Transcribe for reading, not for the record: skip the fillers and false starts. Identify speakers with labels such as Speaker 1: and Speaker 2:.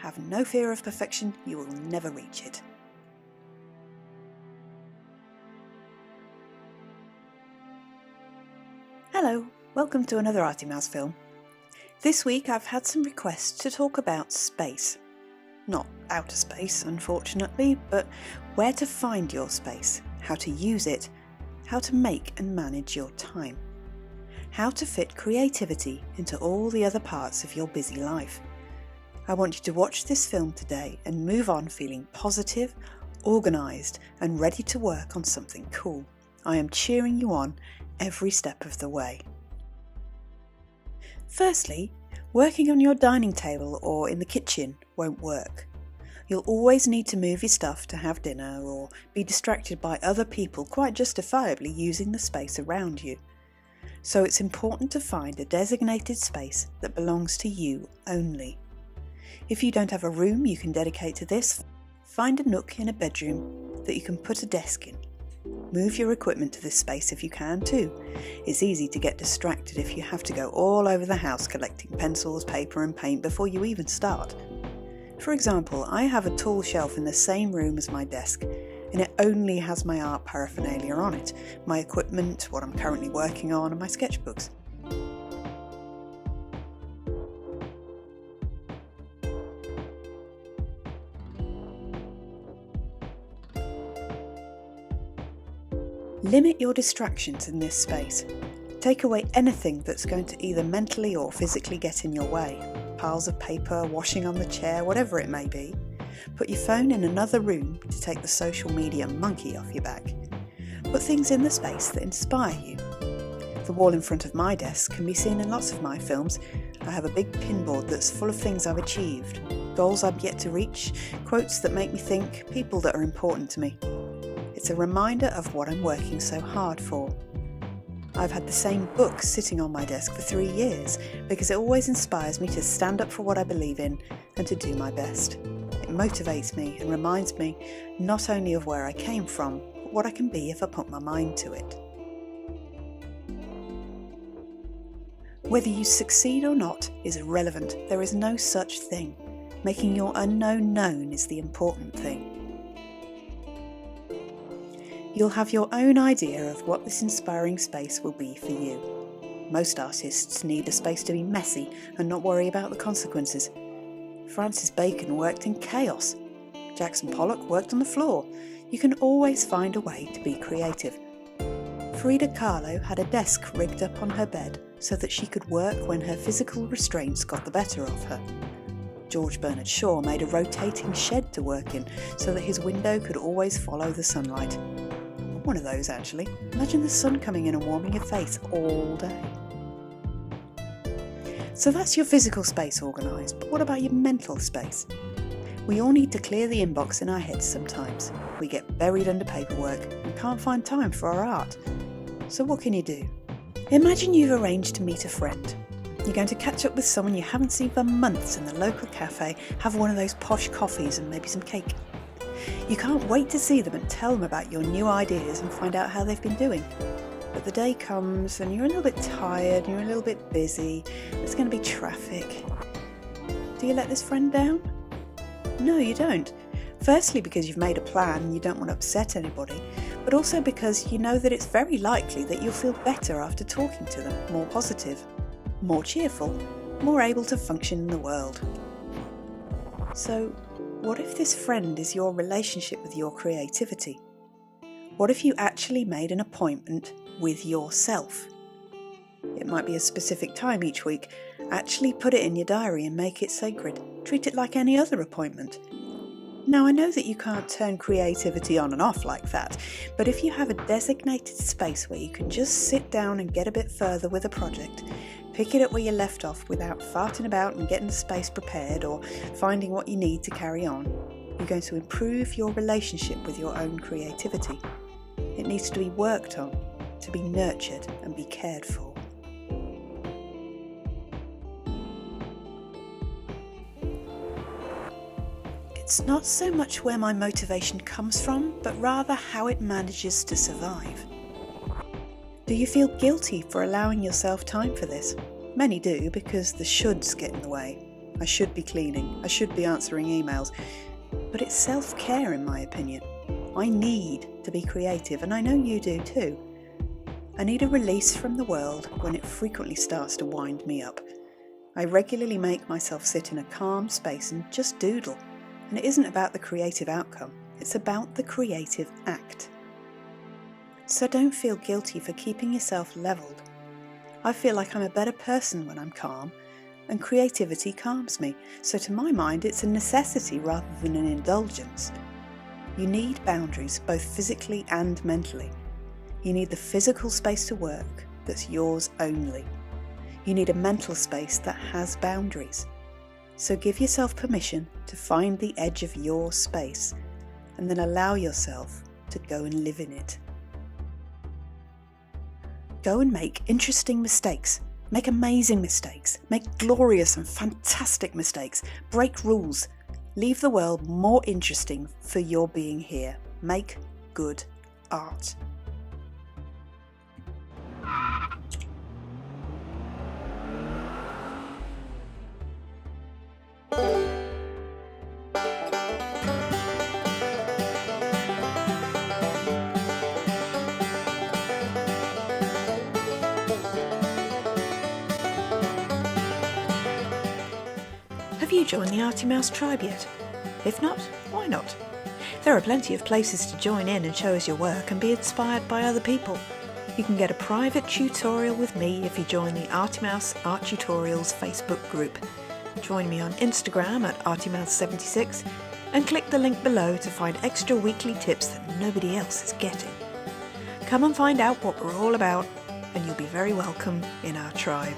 Speaker 1: Have no fear of perfection, you will never reach it. Hello, welcome to another Arty Mouse film. This week I've had some requests to talk about space. Not outer space, unfortunately, but where to find your space, how to use it, how to make and manage your time, how to fit creativity into all the other parts of your busy life. I want you to watch this film today and move on feeling positive, organised and ready to work on something cool. I am cheering you on every step of the way. Firstly, working on your dining table or in the kitchen won't work. You'll always need to move your stuff to have dinner or be distracted by other people quite justifiably using the space around you. So it's important to find a designated space that belongs to you only. If you don't have a room you can dedicate to this, find a nook in a bedroom that you can put a desk in. Move your equipment to this space if you can too. It's easy to get distracted if you have to go all over the house collecting pencils, paper and paint before you even start. For example, I have a tall shelf in the same room as my desk, and it only has my art paraphernalia on it, my equipment, what I'm currently working on and my sketchbooks. Limit your distractions in this space. Take away anything that's going to either mentally or physically get in your way. Piles of paper, washing on the chair, whatever it may be. Put your phone in another room to take the social media monkey off your back. Put things in the space that inspire you. The wall in front of my desk can be seen in lots of my films. I have a big pinboard that's full of things I've achieved, goals I've yet to reach, quotes that make me think, people that are important to me. It's a reminder of what I'm working so hard for. I've had the same book sitting on my desk for 3 years because it always inspires me to stand up for what I believe in and to do my best. It motivates me and reminds me not only of where I came from, but what I can be if I put my mind to it. Whether you succeed or not is irrelevant. There is no such thing. Making your unknown known is the important thing. You'll have your own idea of what this inspiring space will be for you. Most artists need a space to be messy and not worry about the consequences. Francis Bacon worked in chaos. Jackson Pollock worked on the floor. You can always find a way to be creative. Frida Kahlo had a desk rigged up on her bed so that she could work when her physical restraints got the better of her. George Bernard Shaw made a rotating shed to work in so that his window could always follow the sunlight. One of those actually. Imagine the sun coming in and warming your face all day. So that's your physical space organised, but what about your mental space? We all need to clear the inbox in our heads sometimes. We get buried under paperwork and can't find time for our art. So what can you do? Imagine you've arranged to meet a friend. You're going to catch up with someone you haven't seen for months in the local cafe, have one of those posh coffees and maybe some cake. You can't wait to see them and tell them about your new ideas and find out how they've been doing. But the day comes and you're a little bit tired, you're a little bit busy, there's going to be traffic. Do you let this friend down? No, you don't. Firstly, because you've made a plan and you don't want to upset anybody, but also because you know that it's very likely that you'll feel better after talking to them, more positive, more cheerful, more able to function in the world. So, what if this friend is your relationship with your creativity? What if you actually made an appointment with yourself? It might be a specific time each week. Actually put it in your diary and make it sacred. Treat it like any other appointment. Now, I know that you can't turn creativity on and off like that, but if you have a designated space where you can just sit down and get a bit further with a project, pick it up where you left off without farting about and getting the space prepared or finding what you need to carry on, you're going to improve your relationship with your own creativity. It needs to be worked on, to be nurtured and be cared for. It's not so much where my motivation comes from, but rather how it manages to survive. Do you feel guilty for allowing yourself time for this? Many do, because the shoulds get in the way. I should be cleaning, I should be answering emails, but it's self-care in my opinion. I need to be creative, and I know you do too. I need a release from the world when it frequently starts to wind me up. I regularly make myself sit in a calm space and just doodle, and it isn't about the creative outcome, it's about the creative act. So don't feel guilty for keeping yourself levelled. I feel like I'm a better person when I'm calm, and creativity calms me, so to my mind it's a necessity rather than an indulgence. You need boundaries, both physically and mentally. You need the physical space to work that's yours only. You need a mental space that has boundaries. So give yourself permission to find the edge of your space, and then allow yourself to go and live in it. Go and make interesting mistakes. Make amazing mistakes. Make glorious and fantastic mistakes. Break rules. Leave the world more interesting for your being here. Make good art. Have you joined the Arty Mouse tribe yet? If not, why not? There are plenty of places to join in and show us your work and be inspired by other people. You can get a private tutorial with me if you join the Arty Mouse Art Tutorials Facebook group. Join me on Instagram at ArtyMouse76 and click the link below to find extra weekly tips that nobody else is getting. Come and find out what we're all about, and you'll be very welcome in our tribe.